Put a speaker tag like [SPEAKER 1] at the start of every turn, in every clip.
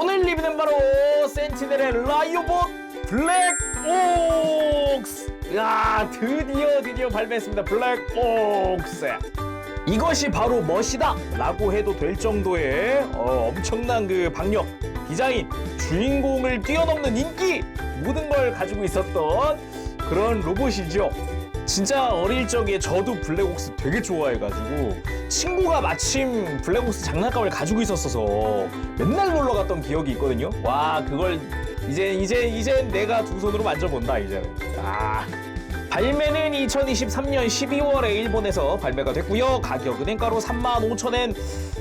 [SPEAKER 1] 오늘 리뷰는 바로 센티넬의 라이오봇 블랙옥스. 야, 드디어 발매했습니다. 블랙옥스. 이것이 바로 멋이다 라고 해도 될 정도의 엄청난 그 박력, 디자인, 주인공을 뛰어넘는 인기, 모든 걸 가지고 있었던 그런 로봇이죠. 진짜 어릴 적에 저도 블랙옥스 되게 좋아해가지고 친구가 마침 블랙옥스 장난감을 가지고 있었어서 맨날 놀러 갔던 기억이 있거든요. 와, 그걸 이제 내가 두 손으로 만져본다 이제는. 발매는 2023년 12월에 일본에서 발매가 됐고요. 가격은 엔가로 35,000엔.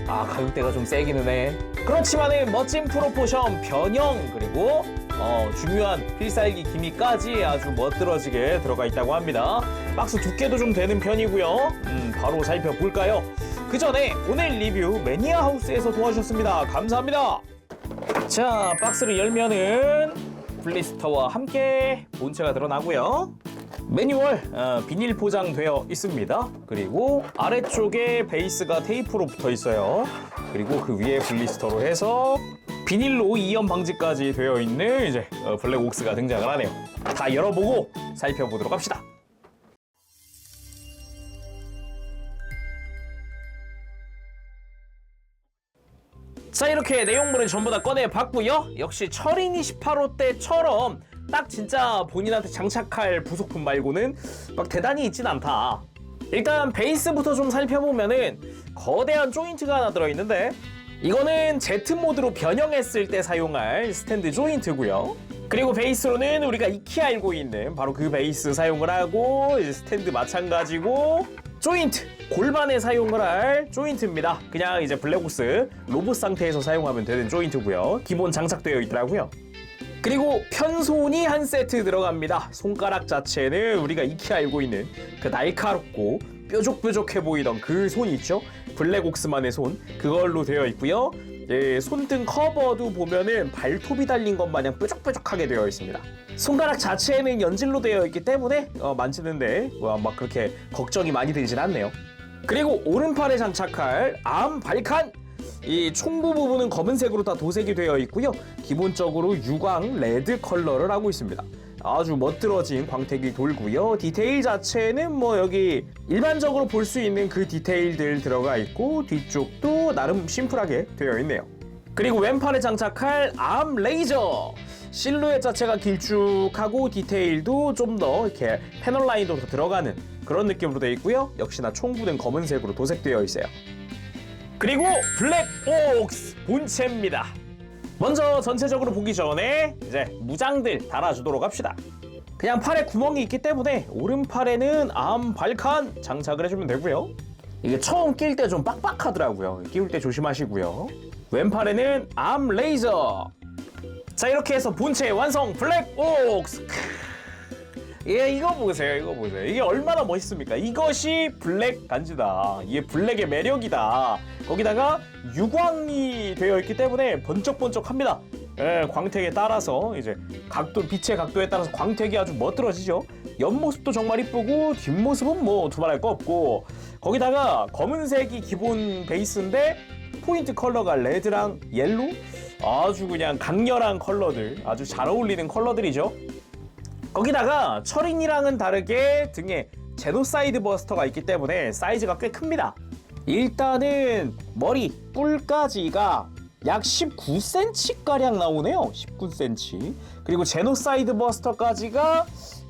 [SPEAKER 1] 가격대가 좀 세기는 해. 그렇지만은 멋진 프로포션, 변형, 그리고 중요한 필살기 기미까지 아주 멋들어지게 들어가 있다고 합니다. 박스 두께도 좀 되는 편이고요. 바로 살펴볼까요? 그 전에 오늘 리뷰 매니아 하우스에서 도와주셨습니다. 감사합니다. 자, 박스를 열면은 블리스터와 함께 본체가 드러나고요. 매뉴얼 비닐 포장되어 있습니다. 그리고 아래쪽에 베이스가 테이프로 붙어 있어요. 그리고 그 위에 블리스터로 해서 비닐로 이염 방지까지 되어 있는 이제 블랙옥스가 등장을 하네요. 다 열어보고 살펴보도록 합시다. 자, 이렇게 내용물을 전부 다 꺼내봤고요. 역시 철인 28호 때처럼 딱 진짜 본인한테 장착할 부속품 말고는 막 대단히 있진 않다. 일단 베이스부터 좀 살펴보면은 거대한 조인트가 하나 들어있는데, 이거는 Z 모드로 변형했을 때 사용할 스탠드 조인트고요. 그리고 베이스로는 우리가 익히 알고 있는 바로 그 베이스 사용을 하고, 이제 스탠드 마찬가지고 조인트, 골반에 사용을 할 조인트입니다. 그냥 이제 블랙옥스 로봇 상태에서 사용하면 되는 조인트고요. 기본 장착되어 있더라고요. 그리고 편손이 한 세트 들어갑니다. 손가락 자체는 우리가 익히 알고 있는 그 날카롭고 뾰족뾰족해 보이던 그 손 있죠? 블랙옥스만의 손, 그걸로 되어 있고요. 손등 커버도 보면은 발톱이 달린 것 마냥 뾰족뾰족하게 되어 있습니다. 손가락 자체는 연질로 되어 있기 때문에 만지는데 막 그렇게 걱정이 많이 되진 않네요. 그리고 오른팔에 장착할 암 발칸, 이 총부 부분은 검은색으로 다 도색이 되어 있고요. 기본적으로 유광 레드 컬러를 하고 있습니다. 아주 멋들어진 광택이 돌고요. 디테일 자체는 뭐 여기 일반적으로 볼 수 있는 그 디테일들 들어가 있고, 뒤쪽도 나름 심플하게 되어 있네요. 그리고 왼팔에 장착할 암 레이저, 실루엣 자체가 길쭉하고 디테일도 좀 더 이렇게 패널 라인도 더 들어가는 그런 느낌으로 되어 있고요. 역시나 총부는 검은색으로 도색되어 있어요. 그리고 블랙옥스 본체입니다. 먼저 전체적으로 보기 전에 이제 무장들 달아주도록 합시다. 그냥 팔에 구멍이 있기 때문에 오른팔에는 암 발칸 장착을 해주면 되고요. 이게 처음 낄 때 좀 빡빡하더라고요. 끼울 때 조심하시고요. 왼팔에는 암 레이저. 자, 이렇게 해서 본체 완성! 블랙옥스! 이거 보세요. 이게 얼마나 멋있습니까? 이것이 블랙 간지다. 이게 블랙의 매력이다. 거기다가 유광이 되어 있기 때문에 번쩍번쩍합니다. 광택에 따라서 이제 빛의 각도에 따라서 광택이 아주 멋들어지죠. 옆모습도 정말 이쁘고 뒷모습은 뭐 두말할 거 없고, 거기다가 검은색이 기본 베이스인데 포인트 컬러가 레드랑 옐로, 아주 그냥 강렬한 컬러들, 아주 잘 어울리는 컬러들이죠. 거기다가 철인이랑은 다르게 등에 제노사이드 버스터가 있기 때문에 사이즈가 꽤 큽니다. 일단은 머리 뿔까지가 약 19cm가량 나오네요. 19cm. 그리고 제노사이드 버스터까지가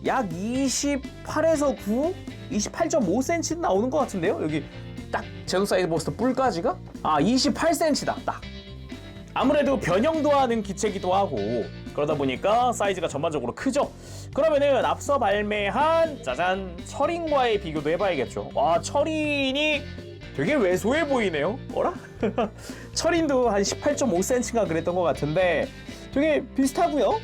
[SPEAKER 1] 약 28에서 9, 28.5cm 나오는 것 같은데요. 여기 딱 제노사이드 버스터 뿔까지가 28cm다 딱. 아무래도 변형도 하는 기체기도 하고 그러다 보니까 사이즈가 전반적으로 크죠. 그러면은 앞서 발매한 짜잔 철인과의 비교도 해봐야겠죠. 와, 철인이 되게 왜소해 보이네요. 어라? 철인도 한 18.5cm가 그랬던 것 같은데 되게 비슷하고요.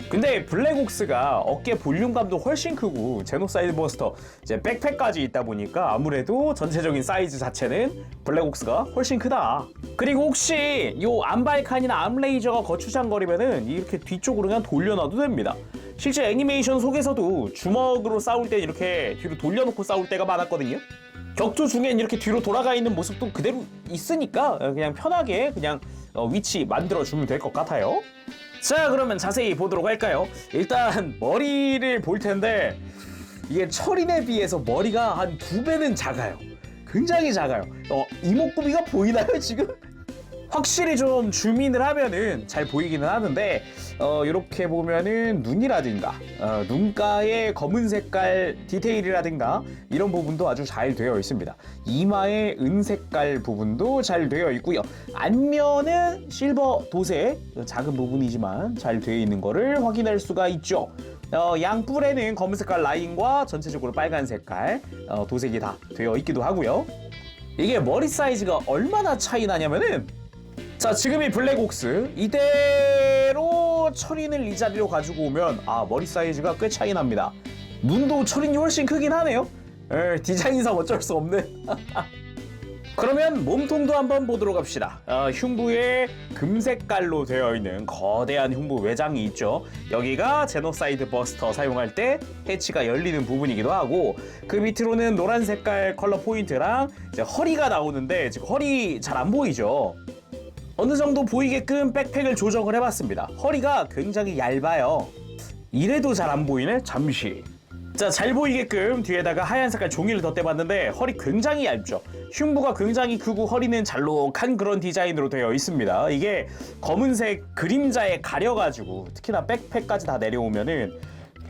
[SPEAKER 1] 근데 블랙옥스가 어깨 볼륨감도 훨씬 크고 제노사이드 버스터 이제 백팩까지 있다 보니까 아무래도 전체적인 사이즈 자체는 블랙옥스가 훨씬 크다. 그리고 혹시 요 암발칸이나 암레이저가 거추장거리면은 이렇게 뒤쪽으로 그냥 돌려놔도 됩니다. 실제 애니메이션 속에서도 주먹으로 싸울 때 이렇게 뒤로 돌려놓고 싸울 때가 많았거든요. 격투 중엔 이렇게 뒤로 돌아가 있는 모습도 그대로 있으니까 그냥 편하게 그냥 위치 만들어주면 될 것 같아요. 자, 그러면 자세히 보도록 할까요? 일단 머리를 볼 텐데 이게 철인에 비해서 머리가 한 2배는 작아요. 굉장히 작아요. 이목구비가 보이나요 지금? 확실히 좀 줌인을 하면은 잘 보이기는 하는데 이렇게 보면은 눈이라든가 눈가의 검은 색깔 디테일이라든가 이런 부분도 아주 잘 되어 있습니다. 이마의 은색깔 부분도 잘 되어 있고요. 안면은 실버 도색 작은 부분이지만 잘 되어 있는 거를 확인할 수가 있죠. 양뿔에는 검은 색깔 라인과 전체적으로 빨간 색깔 도색이 다 되어 있기도 하고요. 이게 머리 사이즈가 얼마나 차이 나냐면은 자, 지금 이 블랙옥스 이대로 철인을 이 자리로 가지고 오면 머리 사이즈가 꽤 차이 납니다. 눈도 철인이 훨씬 크긴 하네요. 디자인상 어쩔 수 없는. 그러면 몸통도 한번 보도록 합시다. 흉부에 금색깔로 되어 있는 거대한 흉부 외장이 있죠. 여기가 제노사이드 버스터 사용할 때 해치가 열리는 부분이기도 하고 그 밑으로는 노란 색깔 컬러 포인트랑 이제 허리가 나오는데 지금 허리 잘 안 보이죠. 어느 정도 보이게끔 백팩을 조정을 해봤습니다. 허리가 굉장히 얇아요. 이래도 잘 안 보이네? 잠시. 자, 잘 보이게끔 뒤에다가 하얀 색깔 종이를 덧대봤는데 허리 굉장히 얇죠. 흉부가 굉장히 크고 허리는 잘록한 그런 디자인으로 되어 있습니다. 이게 검은색 그림자에 가려가지고 특히나 백팩까지 다 내려오면은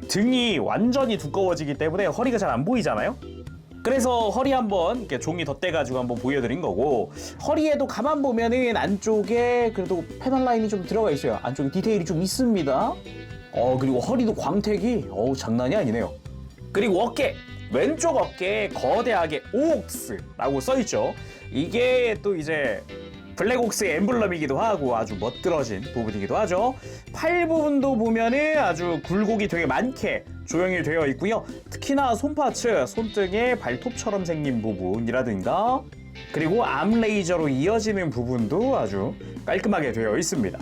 [SPEAKER 1] 등이 완전히 두꺼워지기 때문에 허리가 잘 안 보이잖아요. 그래서 허리 한번 이렇게 종이 덧대가지고 한번 보여드린 거고 허리에도 가만 보면은 안쪽에 그래도 패널 라인이 좀 들어가 있어요. 안쪽에 디테일이 좀 있습니다. 그리고 허리도 광택이 장난이 아니네요. 그리고 어깨, 왼쪽 어깨에 거대하게 옥스라고 써있죠. 이게 또 이제 블랙옥스의 엠블럼이기도 하고 아주 멋들어진 부분이기도 하죠. 팔 부분도 보면은 아주 굴곡이 되게 많게 조형이 되어 있고요. 특히나 손파츠, 손등에 발톱처럼 생긴 부분이라든가 그리고 암 레이저로 이어지는 부분도 아주 깔끔하게 되어 있습니다.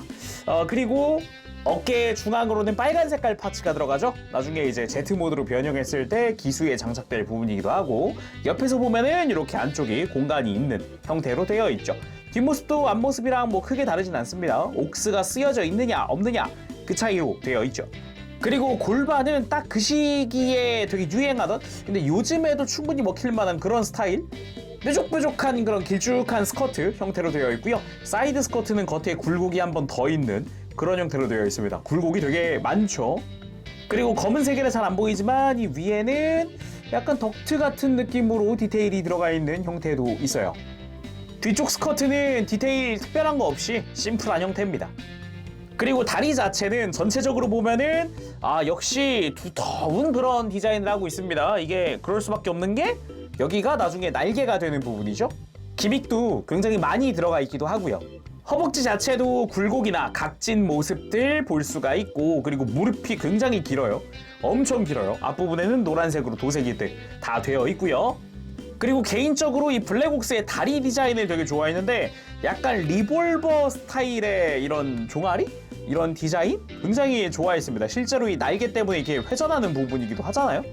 [SPEAKER 1] 그리고 어깨 중앙으로는 빨간 색깔 파츠가 들어가죠. 나중에 이제 Z 모드로 변형했을 때 기수에 장착될 부분이기도 하고 옆에서 보면은 이렇게 안쪽이 공간이 있는 형태로 되어 있죠. 뒷모습도 앞모습이랑 뭐 크게 다르진 않습니다. 옥스가 쓰여져 있느냐 없느냐 그 차이로 되어 있죠. 그리고 골반은 딱 그 시기에 되게 유행하던 근데 요즘에도 충분히 먹힐 만한 그런 스타일 뾰족뾰족한 그런 길쭉한 스커트 형태로 되어 있고요. 사이드 스커트는 겉에 굴곡이 한 번 더 있는 그런 형태로 되어 있습니다. 굴곡이 되게 많죠. 그리고 검은색이라 잘 안 보이지만 이 위에는 약간 덕트 같은 느낌으로 디테일이 들어가 있는 형태도 있어요. 뒤쪽 스커트는 디테일 특별한 거 없이 심플한 형태입니다. 그리고 다리 자체는 전체적으로 보면은 역시 두터운 그런 디자인을 하고 있습니다. 이게 그럴 수밖에 없는 게 여기가 나중에 날개가 되는 부분이죠. 기믹도 굉장히 많이 들어가 있기도 하고요. 허벅지 자체도 굴곡이나 각진 모습들 볼 수가 있고 그리고 무릎이 굉장히 길어요. 엄청 길어요. 앞부분에는 노란색으로 도색이 다 되어 있고요. 그리고 개인적으로 이 블랙옥스의 다리 디자인을 되게 좋아했는데 약간 리볼버 스타일의 이런 종아리? 이런 디자인? 굉장히 좋아했습니다. 실제로 이 날개 때문에 이렇게 회전하는 부분이기도 하잖아요.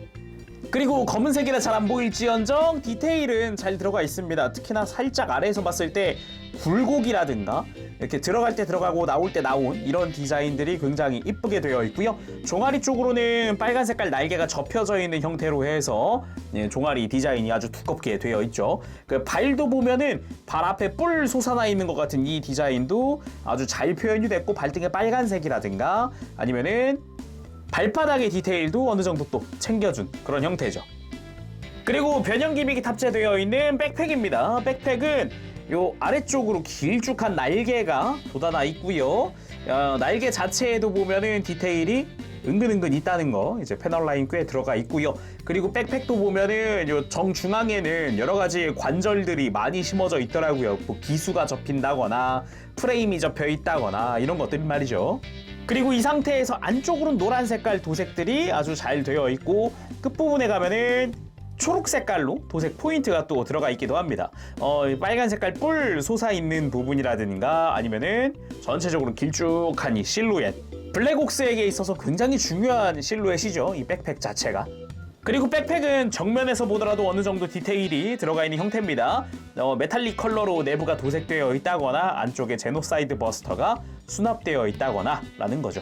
[SPEAKER 1] 그리고 검은색이라 잘 안 보일지언정 디테일은 잘 들어가 있습니다. 특히나 살짝 아래에서 봤을 때 굴곡이라든가 이렇게 들어갈 때 들어가고 나올 때 나온 이런 디자인들이 굉장히 이쁘게 되어 있고요. 종아리 쪽으로는 빨간 색깔 날개가 접혀져 있는 형태로 해서 종아리 디자인이 아주 두껍게 되어 있죠. 그 발도 보면은 발 앞에 뿔 솟아나 있는 것 같은 이 디자인도 아주 잘 표현이 됐고 발등에 빨간색이라든가 아니면은 발바닥의 디테일도 어느 정도 또 챙겨준 그런 형태죠. 그리고 변형 기믹이 탑재되어 있는 백팩입니다. 백팩은 요 아래쪽으로 길쭉한 날개가 돋아나 있고요. 날개 자체에도 보면은 디테일이 은근은근 있다는 거 이제 패널 라인 꽤 들어가 있고요. 그리고 백팩도 보면은 요 정중앙에는 여러 가지 관절들이 많이 심어져 있더라고요. 뭐 기수가 접힌다거나 프레임이 접혀 있다거나 이런 것들 말이죠. 그리고 이 상태에서 안쪽으로는 노란 색깔 도색들이 아주 잘 되어 있고 끝부분에 가면은 초록 색깔로 도색 포인트가 또 들어가 있기도 합니다. 빨간 색깔 뿔 솟아있는 부분이라든가 아니면은 전체적으로 길쭉한 이 실루엣. 블랙옥스에게 있어서 굉장히 중요한 실루엣이죠. 이 백팩 자체가. 그리고 백팩은 정면에서 보더라도 어느 정도 디테일이 들어가 있는 형태입니다. 메탈릭 컬러로 내부가 도색되어 있다거나 안쪽에 제노사이드 버스터가 수납되어 있다거나 라는 거죠.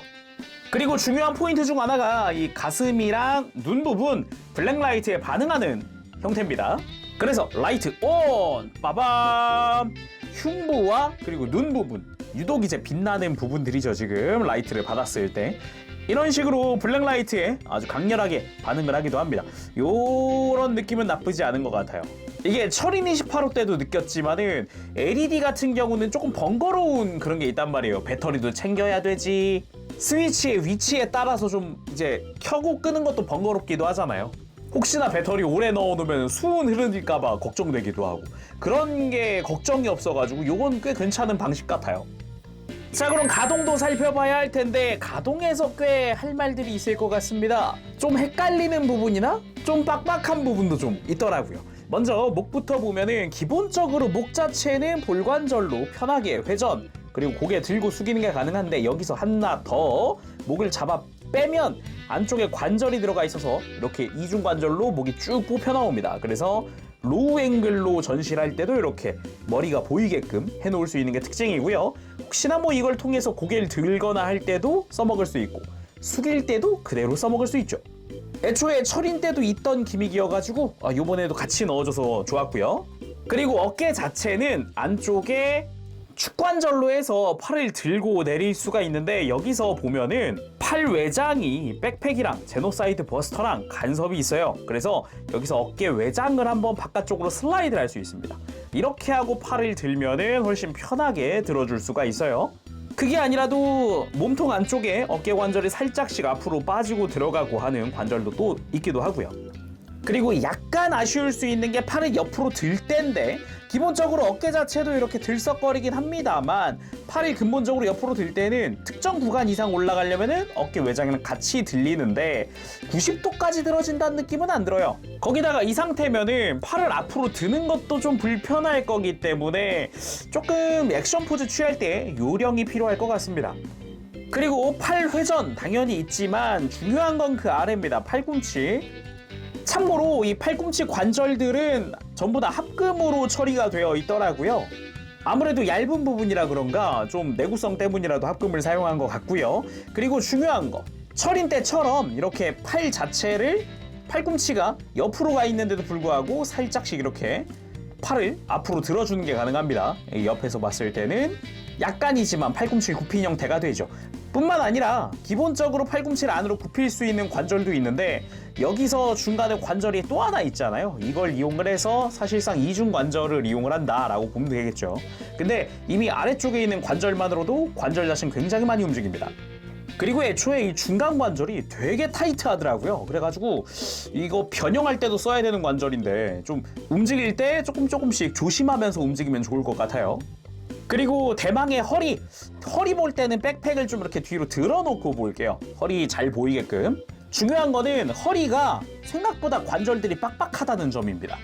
[SPEAKER 1] 그리고 중요한 포인트 중 하나가 이 가슴이랑 눈 부분 블랙라이트에 반응하는 형태입니다. 그래서 라이트 온! 빠밤! 흉부와 그리고 눈 부분 유독 이제 빛나는 부분들이죠. 지금 라이트를 받았을 때 이런 식으로 블랙라이트에 아주 강렬하게 반응을 하기도 합니다. 요런 느낌은 나쁘지 않은 것 같아요. 이게 철인 28호 때도 느꼈지만은 LED 같은 경우는 조금 번거로운 그런 게 있단 말이에요. 배터리도 챙겨야 되지, 스위치의 위치에 따라서 좀 이제 켜고 끄는 것도 번거롭기도 하잖아요. 혹시나 배터리 오래 넣어놓으면 수은 흐르니까봐 걱정되기도 하고 그런 게 걱정이 없어가지고 요건 꽤 괜찮은 방식 같아요. 자, 그럼 가동도 살펴봐야 할 텐데 가동에서 꽤 할 말들이 있을 것 같습니다. 좀 헷갈리는 부분이나 좀 빡빡한 부분도 좀 있더라고요. 먼저 목부터 보면은 기본적으로 목 자체는 볼관절로 편하게 회전 그리고 고개 들고 숙이는 게 가능한데 여기서 하나 더 목을 잡아 빼면 안쪽에 관절이 들어가 있어서 이렇게 이중관절로 목이 쭉 뽑혀 나옵니다. 그래서 로우 앵글로 전시를 할 때도 이렇게 머리가 보이게끔 해놓을 수 있는 게 특징이고요. 혹시나 뭐 이걸 통해서 고개를 들거나 할 때도 써먹을 수 있고 숙일 때도 그대로 써먹을 수 있죠. 애초에 철인 때도 있던 기믹이어가지고 요번에도 같이 넣어줘서 좋았고요. 그리고 어깨 자체는 안쪽에 축관절로 해서 팔을 들고 내릴 수가 있는데 여기서 보면은 팔 외장이 백팩이랑 제노사이드 버스터랑 간섭이 있어요. 그래서 여기서 어깨 외장을 한번 바깥쪽으로 슬라이드를 할 수 있습니다. 이렇게 하고 팔을 들면은 훨씬 편하게 들어줄 수가 있어요. 그게 아니라도 몸통 안쪽에 어깨 관절이 살짝씩 앞으로 빠지고 들어가고 하는 관절도 또 있기도 하고요. 그리고 약간 아쉬울 수 있는 게 팔을 옆으로 들 때인데 기본적으로 어깨 자체도 이렇게 들썩거리긴 합니다만 팔이 근본적으로 옆으로 들 때는 특정 구간 이상 올라가려면은 어깨 외장이랑 같이 들리는데 90도까지 들어진다는 느낌은 안 들어요. 거기다가 이 상태면은 팔을 앞으로 드는 것도 좀 불편할 거기 때문에 조금 액션 포즈 취할 때 요령이 필요할 것 같습니다. 그리고 팔 회전 당연히 있지만 중요한 건 그 아래입니다. 팔꿈치. 참고로 이 팔꿈치 관절들은 전부 다 합금으로 처리가 되어 있더라고요. 아무래도 얇은 부분이라 그런가 좀 내구성 때문이라도 합금을 사용한 것 같고요. 그리고 중요한 거 철인 때처럼 이렇게 팔 자체를 팔꿈치가 옆으로 가 있는데도 불구하고 살짝씩 이렇게 팔을 앞으로 들어주는 게 가능합니다. 옆에서 봤을 때는 약간이지만 팔꿈치 굽힌 형태가 되죠. 뿐만 아니라 기본적으로 팔꿈치를 안으로 굽힐 수 있는 관절도 있는데 여기서 중간에 관절이 또 하나 있잖아요. 이걸 이용을 해서 사실상 이중 관절을 이용을 한다라고 보면 되겠죠. 근데 이미 아래쪽에 있는 관절만으로도 관절 자체는 굉장히 많이 움직입니다. 그리고 애초에 이 중간 관절이 되게 타이트하더라고요. 그래가지고 이거 변형할 때도 써야 되는 관절인데 좀 움직일 때 조금씩 조심하면서 움직이면 좋을 것 같아요. 그리고 대망의 허리 볼 때는 백팩을 좀 이렇게 뒤로 들어놓고 볼게요. 허리 잘 보이게끔. 중요한 거는 허리가 생각보다 관절들이 빡빡하다는 점입니다.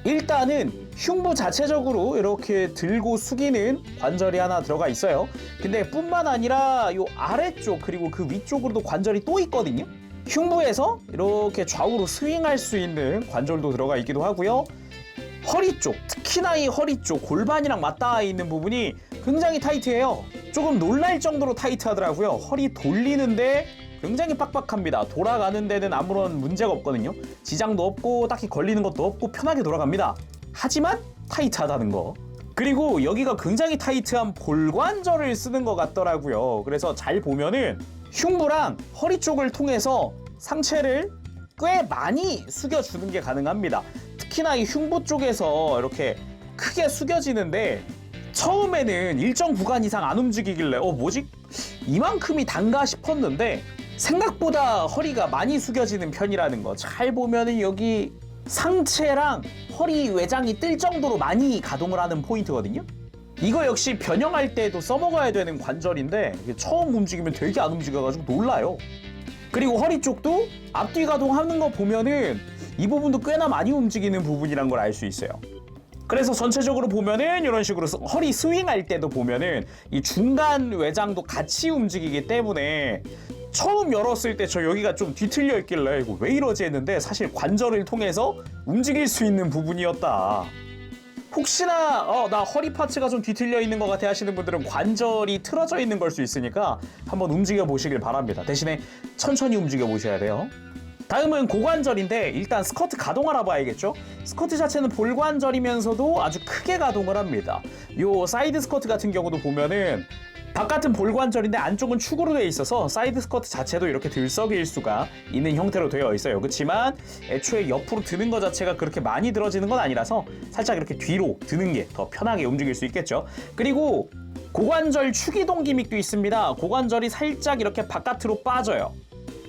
[SPEAKER 1] 일단은 흉부 자체적으로 이렇게 들고 숙이는 관절이 하나 들어가 있어요. 근데 뿐만 아니라 이 아래쪽 그리고 그 위쪽으로도 관절이 또 있거든요. 흉부에서 이렇게 좌우로 스윙할 수 있는 관절도 들어가 있기도 하고요. 허리 쪽, 특히나 이 허리 쪽 골반이랑 맞닿아 있는 부분이 굉장히 타이트해요. 조금 놀랄 정도로 타이트하더라고요. 허리 돌리는데 굉장히 빡빡합니다. 돌아가는 데는 아무런 문제가 없거든요. 지장도 없고 딱히 걸리는 것도 없고 편하게 돌아갑니다. 하지만 타이트하다는 거. 그리고 여기가 굉장히 타이트한 볼관절을 쓰는 것 같더라고요. 그래서 잘 보면은 흉부랑 허리 쪽을 통해서 상체를 꽤 많이 숙여주는 게 가능합니다. 특히나 이 흉부 쪽에서 이렇게 크게 숙여지는데 처음에는 일정 구간 이상 안 움직이길래 뭐지? 이만큼이 단가 싶었는데 생각보다 허리가 많이 숙여지는 편이라는 거. 잘 보면은 여기 상체랑 허리 외장이 뜰 정도로 많이 가동을 하는 포인트거든요. 이거 역시 변형할 때도 써먹어야 되는 관절인데 처음 움직이면 되게 안 움직여가지고 놀라요. 그리고 허리 쪽도 앞뒤 가동하는 거 보면은 이 부분도 꽤나 많이 움직이는 부분이란 걸 알 수 있어요. 그래서 전체적으로 보면은 이런 식으로 허리 스윙할 때도 보면은 이 중간 외장도 같이 움직이기 때문에 처음 열었을 때 저 여기가 좀 뒤틀려 있길래 이거 왜 이러지 했는데 사실 관절을 통해서 움직일 수 있는 부분이었다. 혹시나 나 허리 파츠가 좀 뒤틀려 있는 것 같아 하시는 분들은 관절이 틀어져 있는 걸 수 있으니까 한번 움직여 보시길 바랍니다. 대신에 천천히 움직여 보셔야 돼요. 다음은 고관절인데 일단 스커트 가동 알아봐야겠죠. 스커트 자체는 볼관절이면서도 아주 크게 가동을 합니다. 요 사이드 스커트 같은 경우도 보면은 바깥은 볼관절인데 안쪽은 축으로 되어 있어서 사이드 스커트 자체도 이렇게 들썩일 수가 있는 형태로 되어 있어요. 그렇지만 애초에 옆으로 드는 것 자체가 그렇게 많이 들어지는 건 아니라서 살짝 이렇게 뒤로 드는 게 더 편하게 움직일 수 있겠죠. 그리고 고관절 축이동 기믹도 있습니다. 고관절이 살짝 이렇게 바깥으로 빠져요.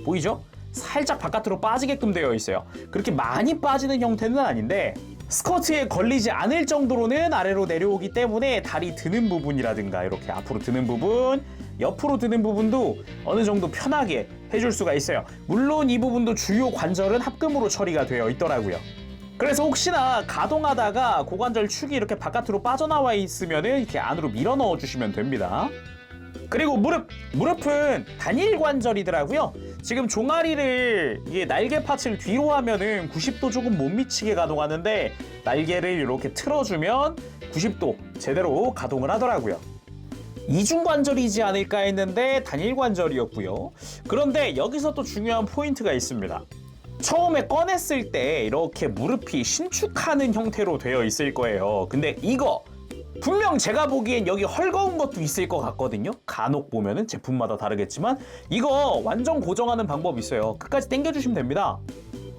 [SPEAKER 1] 보이죠? 살짝 바깥으로 빠지게끔 되어 있어요. 그렇게 많이 빠지는 형태는 아닌데 스커트에 걸리지 않을 정도로는 아래로 내려오기 때문에 다리 드는 부분이라든가 이렇게 앞으로 드는 부분, 옆으로 드는 부분도 어느 정도 편하게 해줄 수가 있어요. 물론 이 부분도 주요 관절은 합금으로 처리가 되어 있더라고요. 그래서 혹시나 가동하다가 고관절 축이 이렇게 바깥으로 빠져나와 있으면은 이렇게 안으로 밀어 넣어 주시면 됩니다. 그리고 무릎은 단일 관절이더라고요. 지금 종아리를 이게 날개 파츠를 뒤로 하면은 90도 조금 못 미치게 가동하는데 날개를 이렇게 틀어주면 90도 제대로 가동을 하더라고요. 이중 관절이지 않을까 했는데 단일 관절이었고요. 그런데 여기서 또 중요한 포인트가 있습니다. 처음에 꺼냈을 때 이렇게 무릎이 신축하는 형태로 되어 있을 거예요. 근데 이거 분명 제가 보기엔 여기 헐거운 것도 있을 것 같거든요. 간혹 보면은 제품마다 다르겠지만 이거 완전 고정하는 방법이 있어요. 끝까지 당겨주시면 됩니다.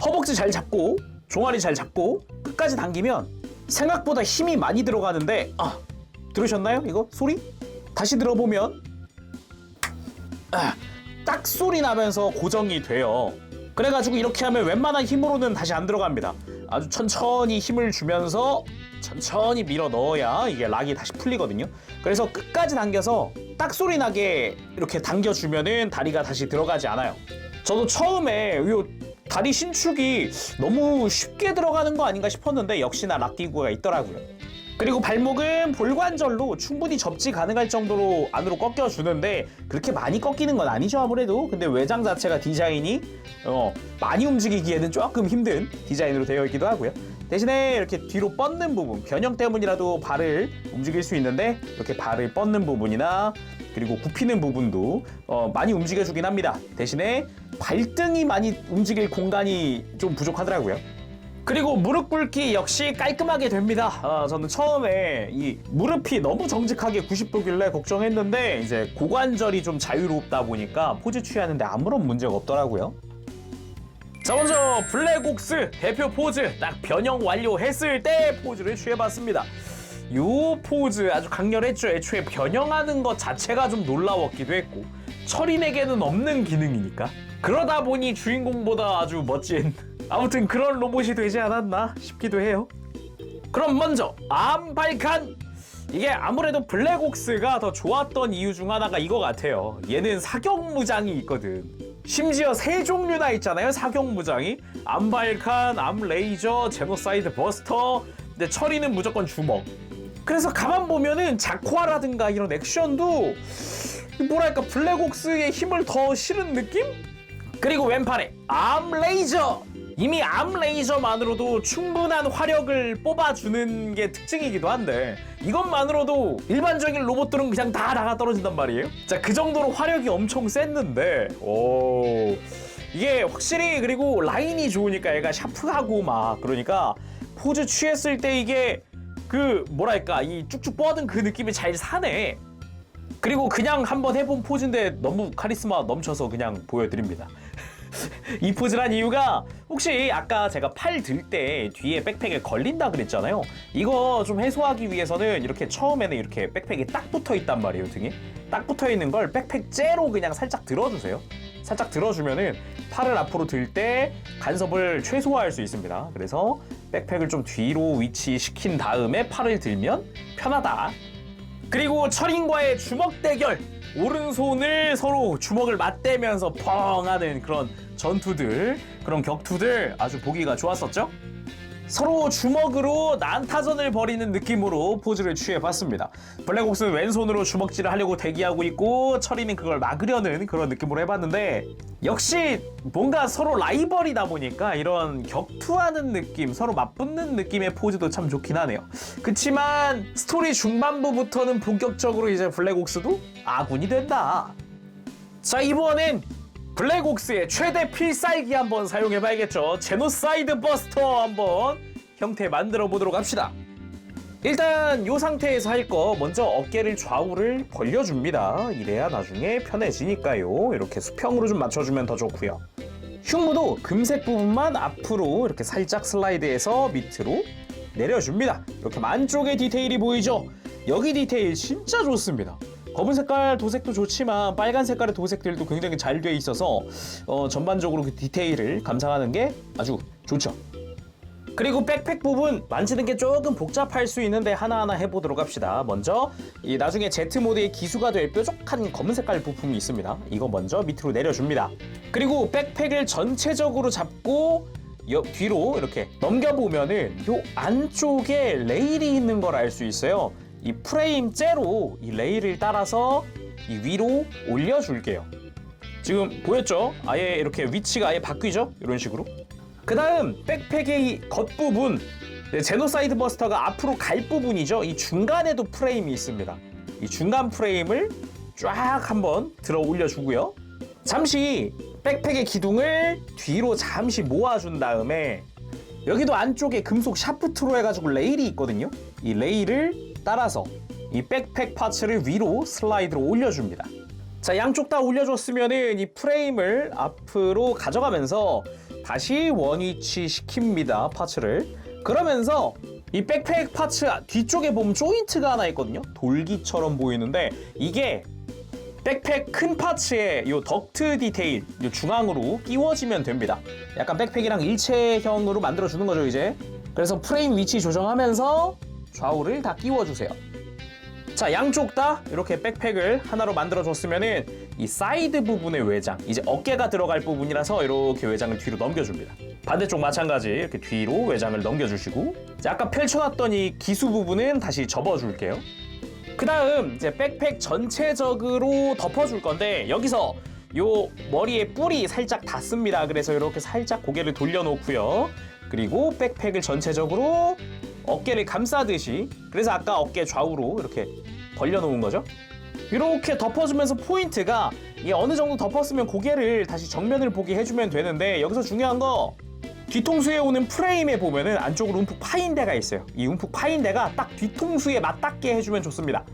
[SPEAKER 1] 허벅지 잘 잡고 종아리 잘 잡고 끝까지 당기면 생각보다 힘이 많이 들어가는데 들으셨나요? 이거 소리? 다시 들어보면 딱 소리 나면서 고정이 돼요. 그래가지고 이렇게 하면 웬만한 힘으로는 다시 안 들어갑니다. 아주 천천히 힘을 주면서 천천히 밀어 넣어야 이게 락이 다시 풀리거든요. 그래서 끝까지 당겨서 딱 소리 나게 이렇게 당겨주면은 다리가 다시 들어가지 않아요. 저도 처음에 요 다리 신축이 너무 쉽게 들어가는 거 아닌가 싶었는데 역시나 락 기구가 있더라고요. 그리고 발목은 볼관절로 충분히 접지 가능할 정도로 안으로 꺾여주는데 그렇게 많이 꺾이는 건 아니죠 아무래도. 근데 외장 자체가 디자인이 많이 움직이기에는 조금 힘든 디자인으로 되어 있기도 하고요. 대신에 이렇게 뒤로 뻗는 부분, 변형 때문이라도 발을 움직일 수 있는데 이렇게 발을 뻗는 부분이나 그리고 굽히는 부분도 많이 움직여주긴 합니다. 대신에 발등이 많이 움직일 공간이 좀 부족하더라고요. 그리고 무릎 꿇기 역시 깔끔하게 됩니다. 저는 처음에 이 무릎이 너무 정직하게 90도길래 걱정했는데 이제 고관절이 좀 자유롭다 보니까 포즈 취하는데 아무런 문제가 없더라고요. 자, 먼저 블랙옥스 대표 포즈 딱 변형 완료했을 때 포즈를 취해봤습니다. 요 포즈 아주 강렬했죠. 애초에 변형하는 것 자체가 좀 놀라웠기도 했고 철인에게는 없는 기능이니까 그러다 보니 주인공보다 아주 멋진 아무튼 그런 로봇이 되지 않았나 싶기도 해요. 그럼 먼저 암발칸. 이게 아무래도 블랙옥스가 더 좋았던 이유 중 하나가 이거 같아요. 얘는 사격무장이 있거든. 심지어 3종류나 있잖아요. 사격무장이 암발칸, 암레이저, 제노사이드 버스터. 근데 처리는 무조건 주먹. 그래서 가만 보면은 자쿠아라든가 이런 액션도 뭐랄까 블랙옥스의 힘을 더 실은 느낌? 그리고 왼팔에 암레이저. 이미 암레이저만으로도 충분한 화력을 뽑아주는 게 특징이기도 한데 이것만으로도 일반적인 로봇들은 그냥 다 나가 떨어진단 말이에요. 자, 그 정도로 화력이 엄청 셌는데 이게 확실히 그리고 라인이 좋으니까 얘가 샤프하고 막 그러니까 포즈 취했을 때 이게 그 뭐랄까 이 쭉쭉 뻗은 그 느낌이 잘 사네. 그리고 그냥 한번 해본 포즈인데 너무 카리스마 넘쳐서 그냥 보여드립니다. 이 포즈란 이유가 혹시 아까 제가 팔 들 때 뒤에 백팩에 걸린다 그랬잖아요. 이거 좀 해소하기 위해서는 이렇게 처음에는 이렇게 백팩이 딱 붙어 있단 말이에요. 등에 딱 붙어 있는 걸 백팩 째로 그냥 살짝 들어주세요. 살짝 들어주면은 팔을 앞으로 들 때 간섭을 최소화할 수 있습니다. 그래서 백팩을 좀 뒤로 위치시킨 다음에 팔을 들면 편하다. 그리고 철인과의 주먹 대결. 오른손을 서로 주먹을 맞대면서 펑 하는 그런 전투들, 그런 격투들 아주 보기가 좋았었죠? 서로 주먹으로 난타전을 벌이는 느낌으로 포즈를 취해봤습니다. 블랙옥스는 왼손으로 주먹질을 하려고 대기하고 있고 철이는 그걸 막으려는 그런 느낌으로 해봤는데 역시 뭔가 서로 라이벌이다 보니까 이런 격투하는 느낌, 서로 맞붙는 느낌의 포즈도 참 좋긴 하네요. 그치만 스토리 중반부부터는 본격적으로 이제 블랙옥스도 아군이 된다. 자, 이번엔 블랙옥스의 최대 필살기 한번 사용해봐야겠죠. 제노사이드 버스터 한번 형태 만들어 보도록 합시다. 일단 이 상태에서 할 거 먼저 어깨를 좌우를 벌려줍니다. 이래야 나중에 편해지니까요. 이렇게 수평으로 좀 맞춰주면 더 좋고요. 흉무도 금색 부분만 앞으로 이렇게 살짝 슬라이드해서 밑으로 내려줍니다. 이렇게 안쪽에 디테일이 보이죠? 여기 디테일 진짜 좋습니다. 검은 색깔 도색도 좋지만 빨간 색깔의 도색들도 굉장히 잘 돼 있어서 전반적으로 그 디테일을 감상하는 게 아주 좋죠. 그리고 백팩 부분 만지는 게 조금 복잡할 수 있는데 하나하나 해보도록 합시다. 먼저 이 나중에 Z 모드의 기수가 될 뾰족한 검은 색깔 부품이 있습니다. 이거 먼저 밑으로 내려줍니다. 그리고 백팩을 전체적으로 잡고 뒤로 이렇게 넘겨보면은 요 안쪽에 레일이 있는 걸 알 수 있어요. 이 프레임째로 이 레일을 따라서 이 위로 올려줄게요. 지금 보였죠? 아예 이렇게 위치가 아예 바뀌죠? 이런 식으로. 그 다음 백팩의 이 겉부분, 제노사이드 버스터가 앞으로 갈 부분이죠. 이 중간에도 프레임이 있습니다. 이 중간 프레임을 쫙 한번 들어 올려주고요. 잠시 백팩의 기둥을 뒤로 잠시 모아준 다음에 여기도 안쪽에 금속 샤프트로 해가지고 레일이 있거든요. 이 레일을 따라서 이 백팩 파츠를 위로 슬라이드로 올려줍니다. 자, 양쪽 다 올려줬으면은 이 프레임을 앞으로 가져가면서 다시 원위치 시킵니다. 파츠를. 그러면서 이 백팩 파츠 뒤쪽에 보면 조인트가 하나 있거든요. 돌기처럼 보이는데 이게 백팩 큰 파츠의 요 덕트 디테일 요 중앙으로 끼워지면 됩니다. 약간 백팩이랑 일체형으로 만들어주는 거죠, 이제. 그래서 프레임 위치 조정하면서 좌우를 다 끼워주세요. 자, 양쪽 다 이렇게 백팩을 하나로 만들어줬으면은 이 사이드 부분의 외장, 이제 어깨가 들어갈 부분이라서 이렇게 외장을 뒤로 넘겨줍니다. 반대쪽 마찬가지 이렇게 뒤로 외장을 넘겨주시고, 자, 아까 펼쳐놨던 이 기수 부분은 다시 접어줄게요. 그 다음 이제 백팩 전체적으로 덮어줄 건데 여기서 요 머리에 뿔이 살짝 닿습니다. 그래서 이렇게 살짝 고개를 돌려놓고요. 그리고 백팩을 전체적으로 어깨를 감싸듯이, 그래서 아까 어깨 좌우로 이렇게 벌려놓은 거죠. 이렇게 덮어주면서 포인트가 어느 정도 덮었으면 고개를 다시 정면을 보게 해주면 되는데 여기서 중요한 거 뒤통수에 오는 프레임에 보면은 안쪽으로 움푹 파인 데가 있어요. 이 움푹 파인 데가 딱 뒤통수에 맞닿게 해주면 좋습니다.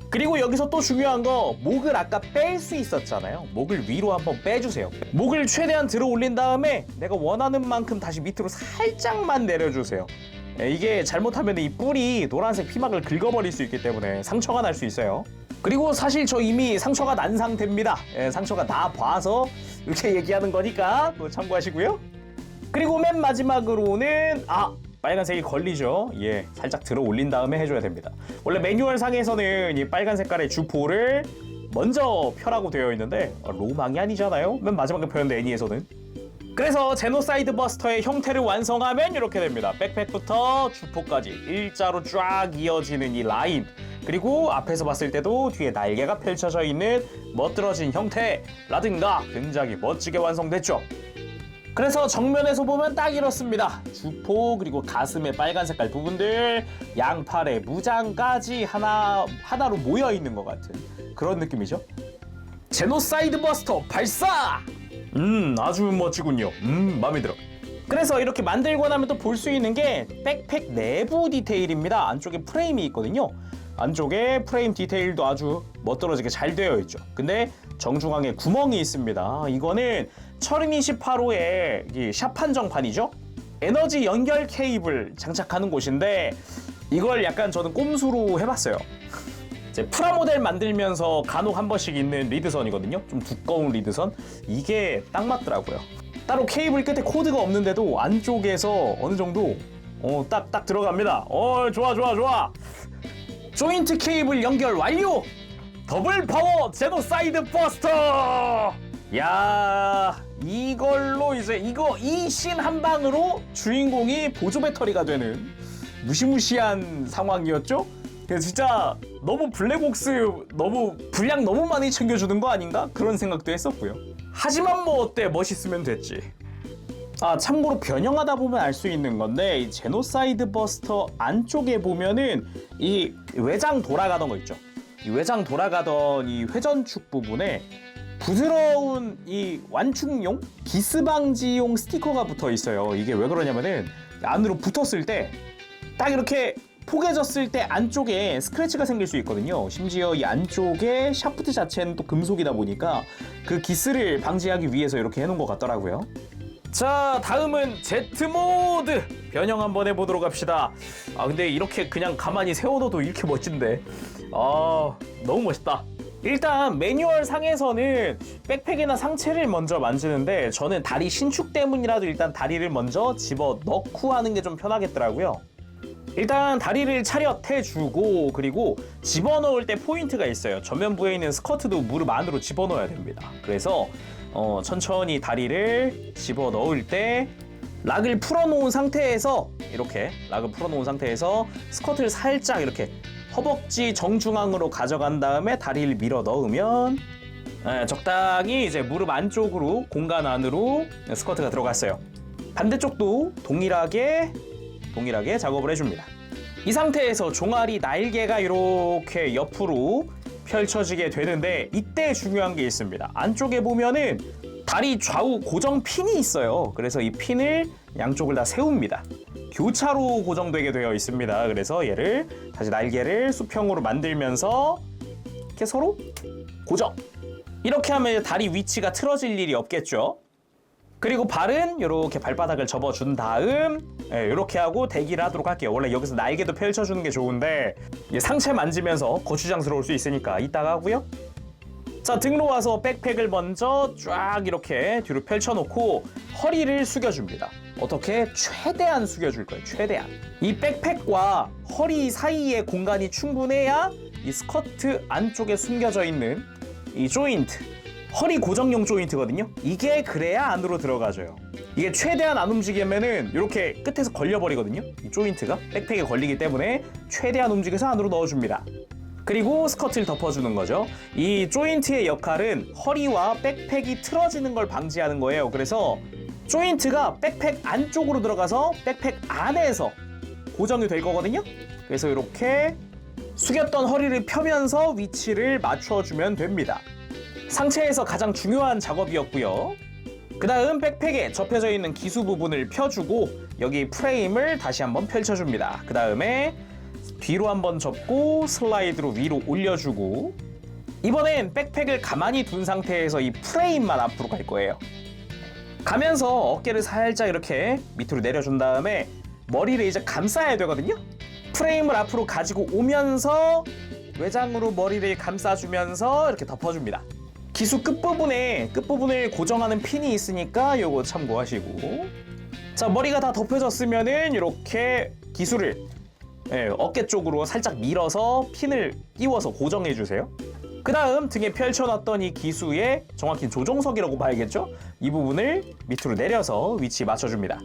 [SPEAKER 1] 그리고 여기서 또 중요한 거 목을 아까 뺄 수 있었잖아요. 목을 위로 한번 빼주세요. 목을 최대한 들어 올린 다음에 내가 원하는 만큼 다시 밑으로 살짝만 내려주세요. 이게 잘못하면 이 뿔이 노란색 피막을 긁어버릴 수 있기 때문에 상처가 날 수 있어요. 그리고 사실 저 이미 상처가 난 상태입니다. 상처가 다 봐서 이렇게 얘기하는 거니까 또 참고하시고요. 그리고 맨 마지막으로는 빨간색이 걸리죠. 살짝 들어 올린 다음에 해줘야 됩니다. 원래 매뉴얼 상에서는 이 빨간 색깔의 주포를 먼저 펴라고 되어 있는데 로망이 아니잖아요. 맨 마지막에 펴는데 애니에서는. 그래서 제노사이드 버스터의 형태를 완성하면 이렇게 됩니다. 백팩부터 주포까지 일자로 쫙 이어지는 이 라인, 그리고 앞에서 봤을 때도 뒤에 날개가 펼쳐져 있는 멋들어진 형태라든가 굉장히 멋지게 완성됐죠. 그래서 정면에서 보면 딱 이렇습니다. 주포, 그리고 가슴의 빨간 색깔 부분들, 양팔의 무장까지 하나로 모여있는 것 같은 그런 느낌이죠. 제노사이드 버스터 발사! 아주 멋지군요. 마음에 들어. 그래서 이렇게 만들고 나면 또 볼 수 있는 게 백팩 내부 디테일입니다. 안쪽에 프레임이 있거든요. 안쪽에 프레임 디테일도 아주 멋들어지게 잘 되어 있죠. 근데 정중앙에 구멍이 있습니다. 이거는 철인 28호의 이 샵 한정판이죠. 에너지 연결 케이블 장착하는 곳인데 이걸 약간 저는 꼼수로 해봤어요. 이제 프라모델 만들면서 간혹 한 번씩 있는 리드선이거든요. 좀 두꺼운 리드선. 이게 딱 맞더라고요. 따로 케이블 끝에 코드가 없는데도 안쪽에서 어느 정도 딱 들어갑니다. 좋아. 조인트 케이블 연결 완료! 더블 파워 제노사이드 버스터! 야, 이걸로 이제 이 씬 한 방으로 주인공이 보조 배터리가 되는 무시무시한 상황이었죠? 그래서 진짜 너무 블랙옥스 너무 분량 너무 많이 챙겨주는 거 아닌가? 그런 생각도 했었고요. 하지만 뭐 어때, 멋있으면 됐지. 참고로 변형하다 보면 알 수 있는 건데, 이 제노사이드 버스터 안쪽에 보면은 이 외장 돌아가던 거 있죠. 이 외장 돌아가던 이 회전축 부분에 부드러운 이 완충용 기스 방지용 스티커가 붙어 있어요. 이게 왜 그러냐면은 안으로 붙었을 때 딱 이렇게 포개졌을 때 안쪽에 스크래치가 생길 수 있거든요. 심지어 이 안쪽에 샤프트 자체는 또 금속이다 보니까 그 기스를 방지하기 위해서 이렇게 해놓은 것 같더라고요. 자, 다음은 Z모드 변형 한번 해보도록 합시다. 근데 이렇게 그냥 가만히 세워둬도 이렇게 멋진데 너무 멋있다. 일단 매뉴얼 상에서는 백팩이나 상체를 먼저 만지는데, 저는 다리 신축 때문이라도 일단 다리를 먼저 집어넣고 하는 게 좀 편하겠더라고요. 일단 다리를 차렷해주고, 그리고 집어넣을 때 포인트가 있어요. 전면부에 있는 스커트도 무릎 안으로 집어넣어야 됩니다. 그래서 천천히 다리를 집어넣을 때 락을 풀어놓은 상태에서 스커트를 살짝 이렇게 허벅지 정중앙으로 가져간 다음에 다리를 밀어 넣으면 적당히 이제 무릎 안쪽으로 공간 안으로 스커트가 들어갔어요. 반대쪽도 동일하게 작업을 해줍니다. 이 상태에서 종아리 날개가 이렇게 옆으로 펼쳐지게 되는데, 이때 중요한 게 있습니다. 안쪽에 보면은 다리 좌우 고정 핀이 있어요. 그래서 이 핀을 양쪽을 다 세웁니다. 교차로 고정되게 되어 있습니다. 그래서 얘를 다시 날개를 수평으로 만들면서 이렇게 서로 고정. 이렇게 하면 다리 위치가 틀어질 일이 없겠죠. 그리고 발은 이렇게 발바닥을 접어준 다음 이렇게 하고 대기를 하도록 할게요. 원래 여기서 날개도 펼쳐주는 게 좋은데 상체 만지면서 거추장스러울 수 있으니까 이따가 하고요. 자, 등로 와서 백팩을 먼저 쫙 이렇게 뒤로 펼쳐놓고 허리를 숙여줍니다. 어떻게? 최대한 숙여줄 거예요. 최대한. 이 백팩과 허리 사이의 공간이 충분해야 이 스커트 안쪽에 숨겨져 있는 이 조인트, 허리 고정용 조인트거든요. 이게 그래야 안으로 들어가져요. 이게 최대한 안 움직이면은 이렇게 끝에서 걸려버리거든요. 이 조인트가 백팩에 걸리기 때문에 최대한 움직여서 안으로 넣어줍니다. 그리고 스커트를 덮어주는 거죠. 이 조인트의 역할은 허리와 백팩이 틀어지는 걸 방지하는 거예요. 그래서 조인트가 백팩 안쪽으로 들어가서 백팩 안에서 고정이 될 거거든요. 그래서 이렇게 숙였던 허리를 펴면서 위치를 맞춰주면 됩니다. 상체에서 가장 중요한 작업이었고요. 그 다음 백팩에 접혀져 있는 기수 부분을 펴주고 여기 프레임을 다시 한번 펼쳐줍니다. 그 다음에 뒤로 한번 접고 슬라이드로 위로 올려주고, 이번엔 백팩을 가만히 둔 상태에서 이 프레임만 앞으로 갈 거예요. 가면서 어깨를 살짝 이렇게 밑으로 내려준 다음에 머리를 이제 감싸야 되거든요. 프레임을 앞으로 가지고 오면서 외장으로 머리를 감싸주면서 이렇게 덮어줍니다. 기수 끝부분을 고정하는 핀이 있으니까 요거 참고하시고, 자, 머리가 다 덮여졌으면은 이렇게 기수를 어깨 쪽으로 살짝 밀어서 핀을 끼워서 고정해 주세요. 그 다음 등에 펼쳐놨던 이 기수의 정확히 조종석이라고 봐야겠죠? 이 부분을 밑으로 내려서 위치 맞춰줍니다.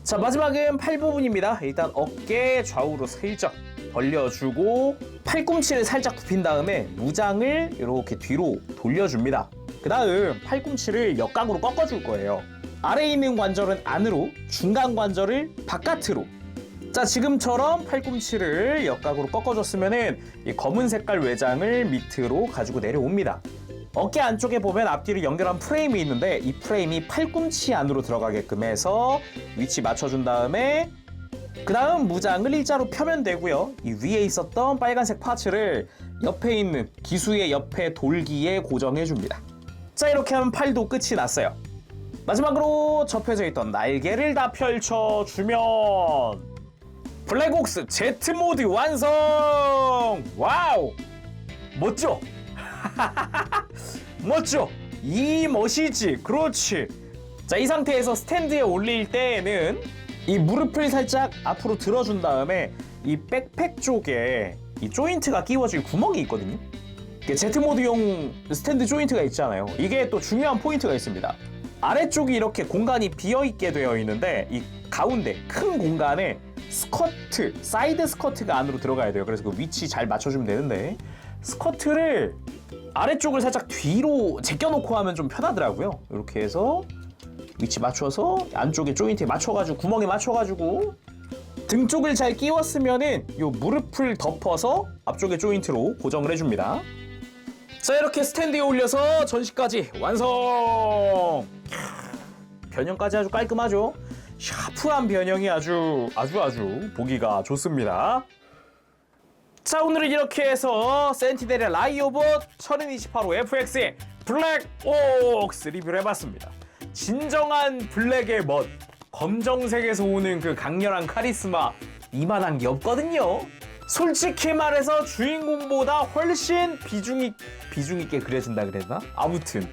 [SPEAKER 1] 자, 마지막은 팔 부분입니다. 일단 어깨 좌우로 슬쩍 벌려주고 팔꿈치를 살짝 굽힌 다음에 무장을 이렇게 뒤로 돌려줍니다. 그 다음 팔꿈치를 역각으로 꺾어줄 거예요. 아래에 있는 관절은 안으로, 중간 관절을 바깥으로. 자, 지금처럼 팔꿈치를 역각으로 꺾어줬으면은 이 검은 색깔 외장을 밑으로 가지고 내려옵니다. 어깨 안쪽에 보면 앞뒤를 연결한 프레임이 있는데 이 프레임이 팔꿈치 안으로 들어가게끔 해서 위치 맞춰준 다음에 그 다음 무장을 일자로 펴면 되고요. 이 위에 있었던 빨간색 파츠를 옆에 있는 기수의 옆에 돌기에 고정해줍니다. 자, 이렇게 하면 팔도 끝이 났어요. 마지막으로 접혀져 있던 날개를 다 펼쳐주면 블랙옥스 Z모드 완성! 와우! 멋져! 멋져! 이 멋이지! 그렇지! 자, 이 상태에서 스탠드에 올릴 때에는 이 무릎을 살짝 앞으로 들어준 다음에 이 백팩 쪽에 이 조인트가 끼워질 구멍이 있거든요. Z모드용 스탠드 조인트가 있잖아요. 이게 또 중요한 포인트가 있습니다. 아래쪽이 이렇게 공간이 비어있게 되어 있는데 이 가운데 큰 공간에 스커트, 사이드 스커트가 안으로 들어가야 돼요. 그래서 그 위치 잘 맞춰주면 되는데 스커트를 아래쪽을 살짝 뒤로 제껴놓고 하면 좀 편하더라고요. 이렇게 해서 위치 맞춰서 안쪽에 조인트에 맞춰가지고 구멍에 맞춰가지고 등 쪽을 잘 끼웠으면은 요 무릎을 덮어서 앞쪽에 조인트로 고정을 해줍니다. 자, 이렇게 스탠드에 올려서 전시까지 완성! 변형까지 아주 깔끔하죠? 샤프한 변형이 아주 보기가 좋습니다. 자, 오늘은 이렇게 해서 센티넬의 라이오봇 1028호 FX의 블랙옥스 리뷰를 해봤습니다. 진정한 블랙의 멋, 검정색에서 오는 그 강렬한 카리스마, 이만한 게 없거든요. 솔직히 말해서 주인공보다 훨씬 비중 있게 그려진다 그랬나? 아무튼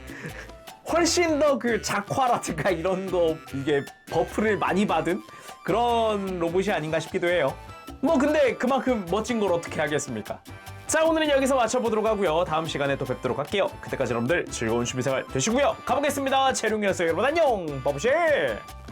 [SPEAKER 1] 훨씬 더 그 작화라든가 이런 거 이게 버프를 많이 받은 그런 로봇이 아닌가 싶기도 해요. 뭐 근데 그만큼 멋진 걸 어떻게 하겠습니까? 자, 오늘은 여기서 마쳐보도록 하고요. 다음 시간에 또 뵙도록 할게요. 그때까지 여러분들 즐거운 취미생활 되시고요. 가보겠습니다. 재룡이었어요. 여러분 안녕. 버브실.